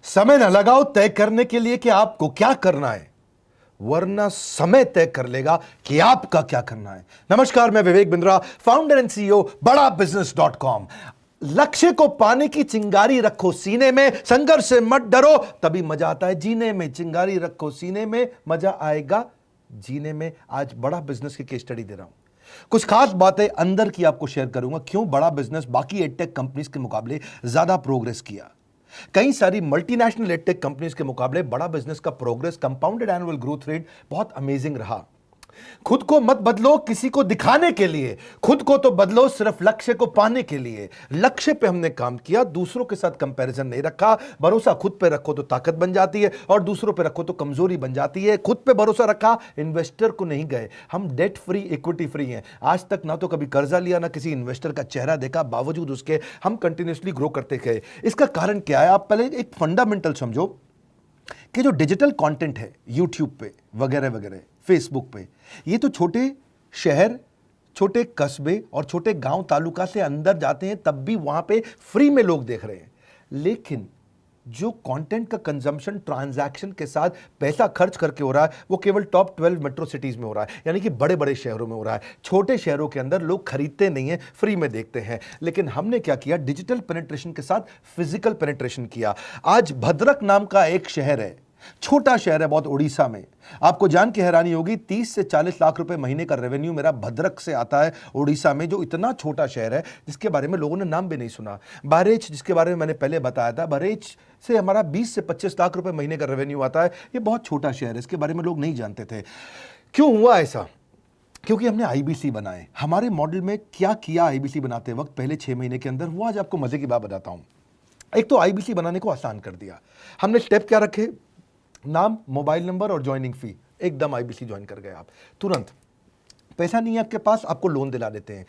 समय न लगाओ तय करने के लिए कि आपको क्या करना है, वरना समय तय कर लेगा कि आपका क्या करना है। नमस्कार, मैं Vivek Bindra, founder and CEO बड़ा बिजनेस .com। लक्ष्य को पाने की चिंगारी रखो सीने में, संघर्ष से मत डरो, तभी मजा आता है जीने में। चिंगारी रखो सीने में, मजा आएगा जीने में। आज बड़ा बिजनेस की केस स्टडी दे रहा हूं, कुछ खास बातें अंदर की आपको शेयर करूंगा, क्यों बड़ा बिजनेस बाकी एडटेक कंपनीज के मुकाबले ज्यादा प्रोग्रेस किया। कई सारी मल्टीनेशनल एडटेक कंपनीज के मुकाबले बड़ा बिजनेस का progress, compounded annual growth rate बहुत अमेजिंग रहा। खुद को मत बदलो किसी को दिखाने के लिए, खुद को तो बदलो सिर्फ लक्ष्य को पाने के लिए। लक्ष्य पे हमने काम किया, दूसरों के साथ कंपैरिजन नहीं रखा। भरोसा खुद पे रखो तो ताकत बन जाती है, और दूसरों पे रखो तो कमजोरी बन जाती है। खुद पे भरोसा रखा, इन्वेस्टर को नहीं गए। हम डेट फ्री, इक्विटी फ्री हैं। आज तक ना तो कभी कर्जा लिया, ना किसी इन्वेस्टर का चेहरा देखा, बावजूद उसके हम कंटिन्यूसली ग्रो करते गए। इसका कारण क्या है? आप पहले एक फंडामेंटल समझो कि जो डिजिटल कंटेंट है यूट्यूब पे वगैरह वगैरह, फेसबुक पे, ये तो छोटे शहर, छोटे कस्बे और छोटे गांव तालुका से अंदर जाते हैं, तब भी वहां पे फ्री में लोग देख रहे हैं। लेकिन जो कंटेंट का कंजम्पशन ट्रांजैक्शन के साथ पैसा खर्च करके हो रहा है, वो केवल टॉप 12 मेट्रो सिटीज में हो रहा है, यानी कि बड़े बड़े शहरों में हो रहा है। छोटे शहरों के अंदर लोग खरीदते नहीं है, फ्री में देखते हैं। लेकिन हमने क्या किया? डिजिटल पेनिट्रेशन के साथ फिजिकल पेनिट्रेशन किया। आज भद्रक नाम का एक शहर है, छोटा शहर है बहुत, उड़ीसा में। आपको जान के हैरानी होगी, 30 से 40 लाख रुपए महीने का रेवेन्यू मेरा भद्रक से आता है, उड़ीसा में, जो इतना छोटा शहर है जिसके बारे में लोगों ने नाम भी नहीं सुना। बहरेच, जिसके बारे में मैंने पहले बताया था, बहरेच से हमारा 20 से 25 लाख रुपए महीने का रेवेन्यू आता है। ये बहुत छोटा शहर है, इसके बारे में लोग नहीं जानते थे। क्यों हुआ ऐसा? क्योंकि हमने आईबीसी बनाए। हमारे मॉडल में क्या किया आईबीसी बनाते वक्त, पहले 6 महीने के अंदर? वो आज आपको मजे की बात बताता हूं। एक तो आईबीसी बनाने को आसान कर दिया हमने। स्टेप क्या रखे? नाम, मोबाइल नंबर और ज्वाइनिंग फी, एकदम आईबीसी ज्वाइन कर गए आप तुरंत। पैसा नहीं है आपके पास, आपको लोन दिला देते हैं।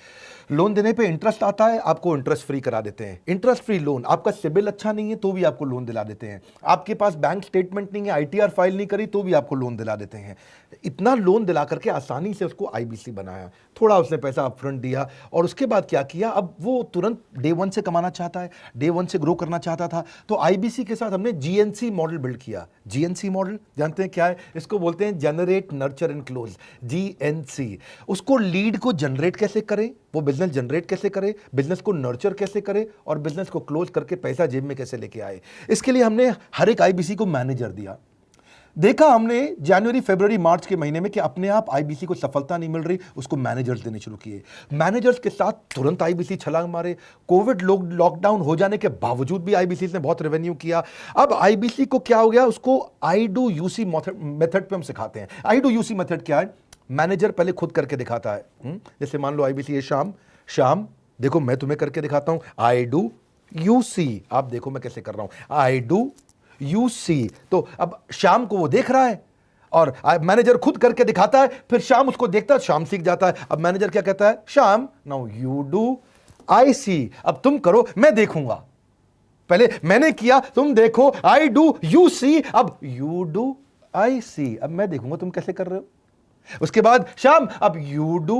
लोन देने पे इंटरेस्ट आता है, आपको इंटरेस्ट फ्री करा देते हैं। Interest free loan. आपका सिबिल अच्छा नहीं है तो भी आपको लोन दिला देते हैं। आपके पास बैंक स्टेटमेंट नहीं है, आईटीआर फाइल नहीं करी तो भी आपको लोन दिला देते हैं। इतना लोन दिला करके आसानी से उसको आईबीसी बनाया। थोड़ा उसने पैसा अपफ्रंट दिया, और उसके बाद क्या किया? अब वो तुरंत डे वन से कमाना चाहता है, डे वन से ग्रो करना चाहता था, तो आईबीसी के साथ हमने जीएनसी मॉडल बिल्ड किया। जीएनसी मॉडल जानते हैं क्या है? इसको बोलते हैं generate, nurture and close, GNC. उसको लीड को जनरेट कैसे करें, वो बिजनेस जनरेट कैसे करे, बिजनेस को नर्चर कैसे करे, और बिजनेस को क्लोज करके पैसा जेब में कैसे लेके आए। इसके लिए हमने हर एक आईबीसी को मैनेजर दिया। देखा हमने जनवरी, फरवरी, मार्च के महीने में कि अपने आप आईबीसी को सफलता नहीं मिल रही, उसको मैनेजर्स देने शुरू किए। मैनेजर्स के साथ तुरंत आईबीसी छलांग मारे। कोविड लॉकडाउन हो जाने के बावजूद भी आईबीसी ने बहुत रेवेन्यू किया। अब आईबीसी को क्या हो गया? उसको आई डू यूसी मेथड पे हम सिखाते हैं। आई डू यूसी मेथड क्या है? मैनेजर पहले खुद करके दिखाता है। जैसे मान लो आईबीसी है शाम, शाम देखो मैं तुम्हें करके दिखाता हूं, आई डू यूसी, आप देखो मैं कैसे कर रहा हूं, आई डू यूसी। तो अब शाम को वो देख रहा है, और मैनेजर खुद करके दिखाता है, फिर शाम उसको देखता है, शाम सीख जाता है। अब मैनेजर क्या कहता है? शाम, नाउ यू डू, आई सी, अब तुम करो, मैं देखूंगा। पहले मैंने किया, तुम देखो, आई डू यू सी, अब यू डू आई सी, अब मैं देखूंगा तुम कैसे कर रहे हो। उसके बाद शाम, अब यू डू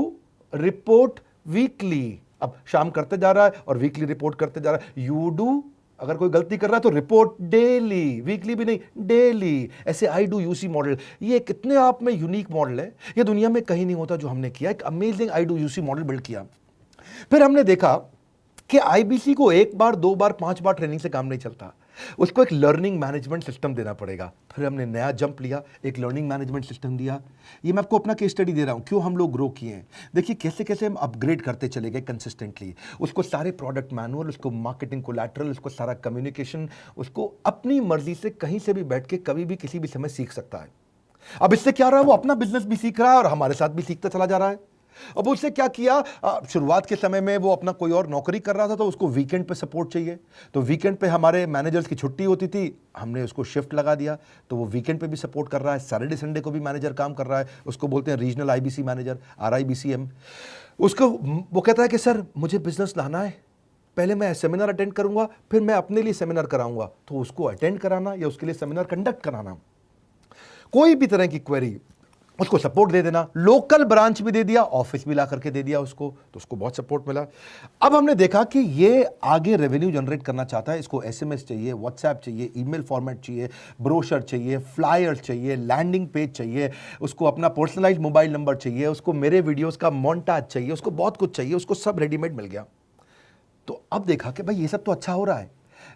रिपोर्ट वीकली, अब शाम करते जा रहा है और वीकली रिपोर्ट करते जा रहा है। यू डू, अगर कोई गलती कर रहा है तो रिपोर्ट डेली, वीकली भी नहीं, डेली। ऐसे आई डू यूसी मॉडल, ये कितने आप में यूनिक मॉडल है, ये दुनिया में कहीं नहीं होता जो हमने किया। एक amazing I do UC model build किया। फिर हमने देखा कि आईबीसी को 1 बार, 2 बार, 5 बार ट्रेनिंग से काम नहीं चलता, उसको एक लर्निंग मैनेजमेंट सिस्टम देना पड़ेगा। फिर हमने नया जंप लिया, एक लर्निंग मैनेजमेंट सिस्टम दिया। ये मैं आपको अपना केस स्टडी दे रहा हूं, क्यों हम लोग ग्रो किए हैं। देखिए कैसे कैसे हम अपग्रेड करते चले गए कंसिस्टेंटली। उसको सारे प्रोडक्ट मैनुअल, उसको मार्केटिंग कोलैटरल, उसको सारा कम्युनिकेशन, उसको अपनी मर्जी से कहीं से भी बैठ के कभी भी किसी भी समय सीख सकता है। अब इससे क्या रहा है? वो अपना बिजनेस भी सीख रहा है और हमारे साथ भी सीखता चला जा रहा है। अब उससे क्या किया? शुरुआत के समय में वो अपना कोई और नौकरी कर रहा था, तो उसको वीकेंड पे सपोर्ट चाहिए, तो वीकेंड पे हमारे मैनेजर्स की छुट्टी होती थी, हमने उसको शिफ्ट लगा दिया, तो वो वीकेंड पे भी सपोर्ट कर रहा है। सैटरडे संडे को भी मैनेजर काम कर रहा है, उसको बोलते हैं रीजनल आईबीसी मैनेजर, RIBCM। उसको वो कहता है कि सर मुझे बिजनेस लाना है, पहले मैं सेमिनार अटेंड करूंगा, फिर मैं अपने लिए सेमिनार कराऊंगा। तो उसको अटेंड कराना या उसके लिए सेमिनार कंडक्ट कराना, कोई भी तरह की क्वेरी, उसको सपोर्ट दे देना, लोकल ब्रांच भी दे दिया, ऑफिस भी ला करके दे दिया उसको, तो उसको बहुत सपोर्ट मिला। अब हमने देखा कि ये आगे रेवेन्यू जनरेट करना चाहता है, इसको एसएमएस चाहिए, व्हाट्सएप चाहिए, ईमेल फॉर्मेट चाहिए, ब्रोशर चाहिए, फ्लायर चाहिए, लैंडिंग पेज चाहिए, उसको अपना पर्सनलाइज मोबाइल नंबर चाहिए, उसको मेरे वीडियोस का मोन्टाज चाहिए, उसको बहुत कुछ चाहिए, उसको सब रेडीमेड मिल गया। तो अब देखा कि भाई ये सब तो अच्छा हो रहा है,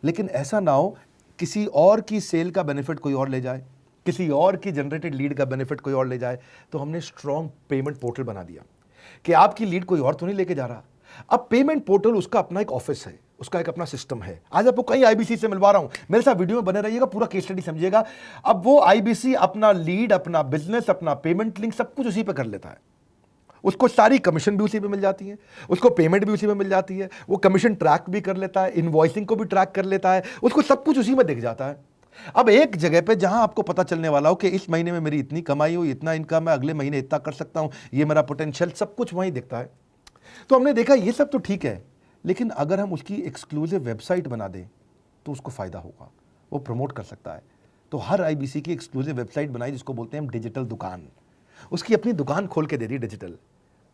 लेकिन ऐसा ना हो किसी और की सेल का बेनिफिट कोई और ले जाए, किसी और की जनरेटेड लीड का बेनिफिट कोई और ले जाए। तो हमने स्ट्रॉन्ग पेमेंट पोर्टल बना दिया कि आपकी लीड कोई और तो नहीं लेके जा रहा। अब पेमेंट पोर्टल उसका अपना एक ऑफिस है, उसका एक अपना सिस्टम है। आज आपको कई आईबीसी से मिलवा रहा हूं, मेरे साथ वीडियो में बने रहिएगा, पूरा केस स्टडी समझिएगा। अब वो आईबीसी अपना लीड, अपना बिजनेस, अपना पेमेंट लिंक सब कुछ उसी पे कर लेता है। उसको सारी कमीशन भी उसी पे मिल जाती है, उसको पेमेंट भी उसी में मिल जाती है, वो कमीशन ट्रैक भी कर लेता है, इनवॉइसिंग को भी ट्रैक कर लेता है, उसको सब कुछ उसी में दिख जाता है। अब एक जगह पे जहां आपको पता चलने वाला हो कि इस महीने में मेरी इतनी कमाई हुई, इतना इनकम है, अगले महीने इतना कर सकता हूं, ये मेरा पोटेंशियल, सब कुछ वहीं दिखता है। तो हमने देखा ये सब तो ठीक है, लेकिन अगर हम उसकी एक्सक्लूसिव वेबसाइट बना दें तो उसको फायदा होगा, वो प्रमोट कर सकता है। तो हर आईबीसी की एक्सक्लूसिव वेबसाइट बनाई, जिसको बोलते हैं हम डिजिटल दुकान। उसकी अपनी दुकान खोल के दे दी डिजिटल।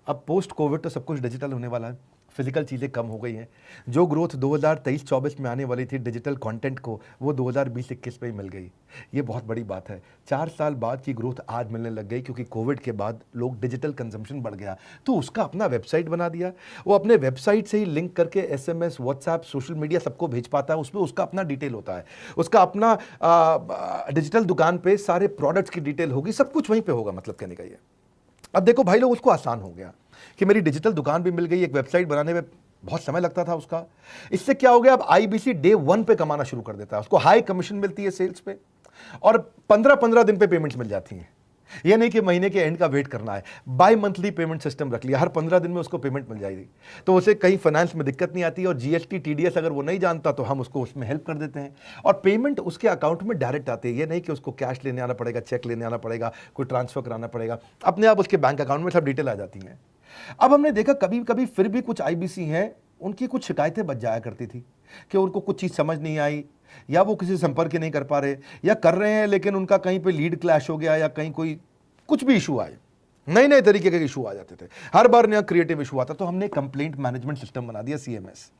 अब पोस्ट कोविड तो सब कुछ डिजिटल होने वाला है, फिजिकल चीज़ें कम हो गई हैं। जो ग्रोथ 2023-24 में आने वाली थी डिजिटल कंटेंट को, वो 2020-21 में ही मिल गई। ये बहुत बड़ी बात है। 4 साल बाद की ग्रोथ आज मिलने लग गई, क्योंकि कोविड के बाद लोग डिजिटल कंजम्पशन बढ़ गया। तो उसका अपना वेबसाइट बना दिया, वो अपने वेबसाइट से ही लिंक करके एसएमएस, व्हाट्सएप, सोशल मीडिया सब को भेज पाता है। उसमें उसका अपना डिटेल होता है, उसका अपना डिजिटल दुकान पे सारे प्रोडक्ट्स की डिटेल होगी, सब कुछ वहीं पर होगा। मतलब कहने का ये, अब देखो भाई लोग, उसको आसान हो गया कि मेरी डिजिटल दुकान भी मिल गई। एक वेबसाइट बनाने में बहुत समय लगता था उसका। इससे क्या हो गया, अब आईबीसी डे 1 पे कमाना शुरू कर देता है। उसको हाई कमीशन मिलती है सेल्स पे, और 15-15 दिन पे पेमेंट्स मिल जाती हैं। ये नहीं कि महीने के एंड का वेट करना है, बाई मंथली पेमेंट सिस्टम रख लिया, हर 15 दिन में उसको पेमेंट मिल जाएगी। तो उसे कहीं फाइनेंस में दिक्कत नहीं आती, और जीएसटी, टीडीएस अगर वो नहीं जानता तो हम उसको उसमें हेल्प कर देते हैं, और पेमेंट उसके अकाउंट में डायरेक्ट आती है। ये नहीं कि उसको कैश लेने आना पड़ेगा, चेक लेने आना पड़ेगा, कोई ट्रांसफर कराना पड़ेगा, अपने आप उसके बैंक अकाउंट में सब डिटेल आ जाती हैं। अब हमने देखा कभी कभी फिर भी कुछ आईबीसी हैं, उनकी कुछ शिकायतें बच जाया करती थी कि उनको कुछ चीज़ समझ नहीं आई, या वो किसी से संपर्क ही नहीं कर पा रहे, या कर रहे हैं लेकिन उनका कहीं पे लीड क्लैश हो गया, या कहीं कोई कुछ भी इशू आए, नए नए तरीके के इशू आ जाते थे, हर बार नया क्रिएटिव इशू आता। तो हमने कंप्लेंट मैनेजमेंट सिस्टम बना दिया, सीएमएस।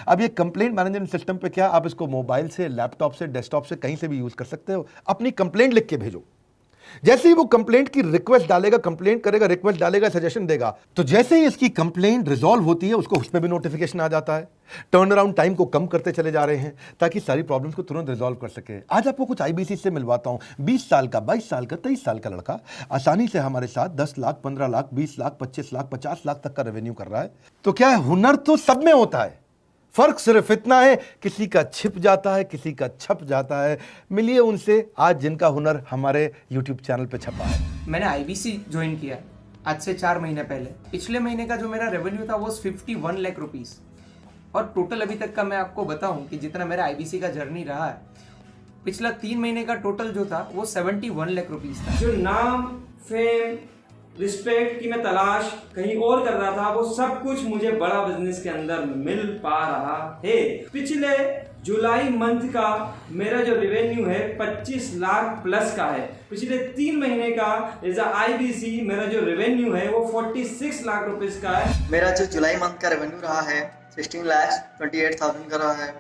अब ये कंप्लेंट मैनेजमेंट सिस्टम पे क्या, आप इसको मोबाइल से, लैपटॉप से, डेस्कटॉप से, कहीं से भी यूज कर सकते हो। अपनी कंप्लेंट लिख के भेजो, जैसे ही वो कंप्लेंट की रिक्वेस्ट डालेगा, कंप्लेंट करेगा, रिक्वेस्ट डालेगा, सजेशन देगा, तो जैसे ही इसकी कंप्लेंट रिजॉल्व होती है उसको उस पर भी नोटिफिकेशन आ जाता है। टर्न अराउंड टाइम को कम करते चले जा रहे हैं ताकि सारी प्रॉब्लम्स को तुरंत रिजॉल्व कर सके। आज आपको कुछ आईबीसी से मिलवाता हूं। 20 साल का, 22 साल का, 23 साल का लड़का आसानी से हमारे साथ 10 लाख, 15 लाख, 20 लाख, 25 लाख, 50 लाख तक का रेवेन्यू कर रहा है। तो क्या है, हुनर तो सब में होता है, फर्क सिर्फ इतना है किसी का छिप जाता है, किसी का छप जाता है। मिलिए उनसे आज जिनका हुनर हमारे YouTube चैनल पे छपा है। मैंने आईबीसी ज्वाइन किया आज से 4 महीने पहले। पिछले महीने का जो मेरा रेवेन्यू था वो 51 लाख रुपीस, और टोटल अभी तक का मैं आपको बताऊं कि जितना मेरा आईबीसी का जर्नी रहा है, पिछला 3 महीने का टोटल जो था वो 71 लाख रुपीस था। जो नाम, फेम, रिस्पेक्ट की मैं तलाश कहीं और कर रहा था, वो सब कुछ मुझे बड़ा बिजनेस के अंदर मिल पा रहा है। पिछले जुलाई मंथ का मेरा जो रेवेन्यू है 25 लाख प्लस का है। पिछले 3 महीने का एज आईबीसी मेरा जो रेवेन्यू है वो 46 लाख रुपीस का है। मेरा जो जुलाई मंथ का रेवेन्यू रहा है 16,28,000 का रहा है,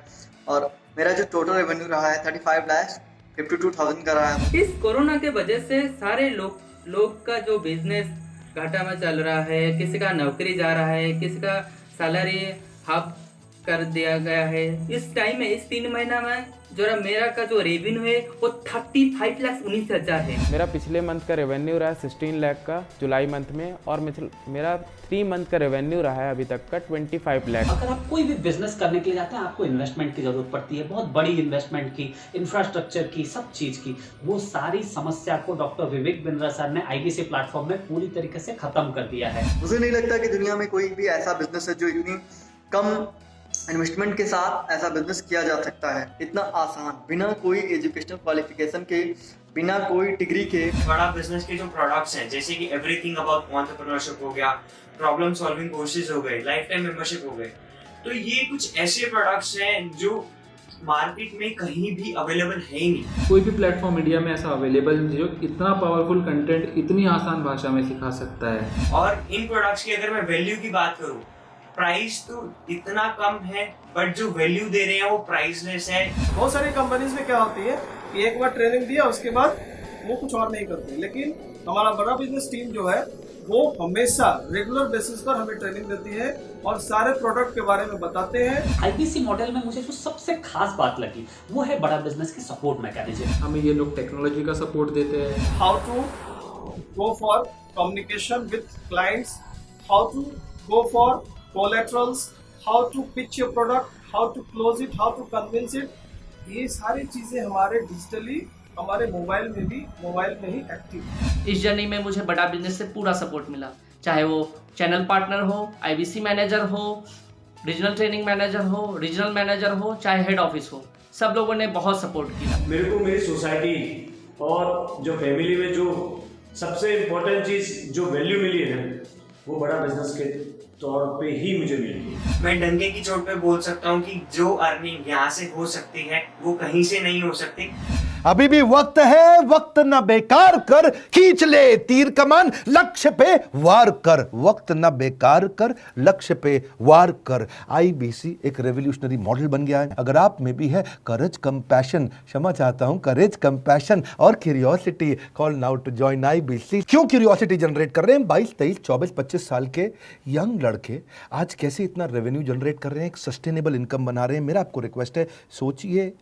और मेरा जो टोटल रेवेन्यू रहा है 35,52,000 का रहा है। इस कोरोना के वजह से सारे लोग का जो बिजनेस घाटा में चल रहा है, किसी का नौकरी जा रहा है, किसी का सैलरी हाफ कर दिया गया है। इस टाइम में, इस 3 महीना में जो मेरा का जो रेवेन्यू है वो 35,19,000 है। मेरा पिछले मंथ का रेवेन्यू रहा है 16 लाख का जुलाई मंथ में, और मेरा 3 मंथ का रेवेन्यू रहा है अभी तक का 25 लाख। अगर आप कोई भी बिजनेस करने के लिए जाते हैं, आपको इन्वेस्टमेंट की जरूरत पड़ती है, बहुत बड़ी इन्वेस्टमेंट की, इंफ्रास्ट्रक्चर की, सब चीज की। वो सारी समस्या को डॉक्टर विवेक बिंद्रा सर ने आईबीसी प्लेटफॉर्म में पूरी तरीके से खत्म कर दिया है। मुझे नहीं लगता कि दुनिया में कोई भी ऐसा बिजनेस है जो इतनी कम इन्वेस्टमेंट के साथ ऐसा बिजनेस किया जा सकता है, इतना आसान, बिना कोई एजुकेशनल क्वालिफिकेशन के, बिना कोई डिग्री के। बड़ा बिजनेस के जो प्रोडक्ट्स हैं, जैसे कि एवरीथिंग अबाउट एंटरप्रेन्योरशिप हो गया, प्रॉब्लम सॉल्विंग कोर्सेज हो गए, लाइफ टाइम मेंबरशिप हो गए, तो ये कुछ ऐसे प्रोडक्ट्स हैं जो मार्केट में कहीं भी अवेलेबल है ही नहीं। कोई भी प्लेटफॉर्म इंडिया में ऐसा अवेलेबल नहीं जो इतना पावरफुल कंटेंट इतनी आसान भाषा में सिखा सकता है। और इन प्रोडक्ट्स की अगर मैं वैल्यू की बात करूं, प्राइस तो इतना कम है बट जो वैल्यू दे रहे हैं वो प्राइसलेस है। बहुत सारी कंपनीज में क्या होती है कि एक बार ट्रेनिंग दिया उसके बाद वो कुछ और नहीं करते, लेकिन हमारा बड़ा बिजनेस टीम जो है वो हमेशा रेगुलर बेसिस पर हमें ट्रेनिंग देती है और सारे प्रोडक्ट के बारे में बताते हैं। आईबीसी मॉडल में मुझे जो सबसे खास बात लगी वो है बड़ा बिजनेस की सपोर्ट मैकेनिज्म। हमें ये लोग टेक्नोलॉजी का सपोर्ट देते हैं। How to go for communication with clients, how to go for collaterals, how to pitch your product, how to close it, how to convince it, ये सारी चीजें हमारे डिजिटली हमारे मोबाइल में ही एक्टिव है। इस जर्नी में मुझे बड़ा बिजनेस से पूरा सपोर्ट मिला, चाहे वो चैनल पार्टनर हो, आईबीसी मैनेजर हो, रीजनल ट्रेनिंग मैनेजर हो, रीजनल मैनेजर हो, चाहे हेड ऑफिस हो, सब लोगों ने बहुत सपोर्ट किया। मेरे को मेरी सोसाइटी और जो फैमिली में जो सबसे इम्पोर्टेंट चीज़ जो वैल्यू मिली है ना, वो बड़ा बिजनेस के तौर पे ही मुझे मिली। मैं डंके की चोट पे बोल सकता हूँ कि जो अर्निंग यहाँ से हो सकती है वो कहीं से नहीं हो सकती। अभी भी वक्त है, वक्त न बेकार कर, खींच ले तीर कमान, लक्ष्य पे वार कर, वक्त न बेकार कर, लक्ष्य पे वार कर। आईबीसी एक रेवोल्यूशनरी मॉडल बन गया है। अगर आप में भी है करेज, कंपैशन, क्षमा चाहता हूं, करेज, कंपैशन और curiosity, call now to join IBC. क्यों क्यूरियोसिटी जनरेट कर रहे हैं? 22, 23, 24, 25 साल के यंग लड़के आज कैसे इतना रेवेन्यू जनरेट कर रहे हैं, एक सस्टेनेबल इनकम बना रहे हैं। मेरा आपको रिक्वेस्ट है, सोचिए,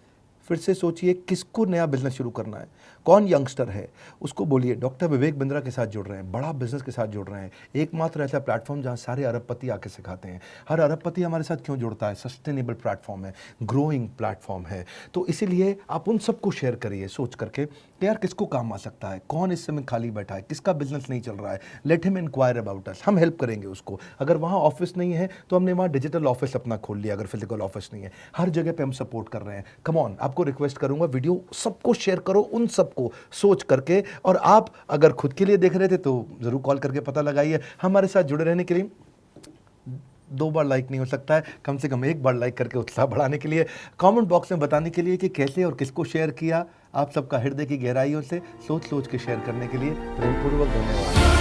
फिर से सोचिए, किसको नया बिजनेस शुरू करना है, कौन यंगस्टर है, उसको बोलिए डॉक्टर विवेक बिंद्रा के साथ जुड़ रहे हैं, बड़ा बिजनेस के साथ जुड़ रहे हैं। एकमात्र ऐसा प्लेटफॉर्म जहां सारे अरबपति आके सिखाते हैं। हर अरबपति हमारे साथ क्यों जुड़ता है? सस्टेनेबल प्लेटफॉर्म है, ग्रोइंग प्लेटफॉर्म है। तो इसीलिए आप उन सबको शेयर करिए सोच करके कि यार किसको काम आ सकता है, कौन इस समय खाली बैठा है, किसका बिजनेस नहीं चल रहा है, let him inquire about us, हम हेल्प करेंगे उसको। अगर वहाँ ऑफिस नहीं है तो हमने वहाँ डिजिटल ऑफिस अपना खोल लिया, अगर फिजिकल ऑफिस नहीं है, हर जगह पे हम सपोर्ट कर रहे हैं। कम ऑन, आपको रिक्वेस्ट करूंगा वीडियो सबको शेयर करो, उन सबको सोच करके। और आप अगर खुद के लिए देख रहे थे तो जरूर कॉल करके पता लगाइए। हमारे साथ जुड़े रहने के लिए 2 बार लाइक नहीं हो सकता है, कम से कम 1 बार लाइक करके उत्साह बढ़ाने के लिए, कमेंट बॉक्स में बताने के लिए कि कैसे और किसको शेयर किया। आप सबका हृदय की गहराइयों से सोच सोच के शेयर करने के लिए प्रेमपूर्वक धन्यवाद।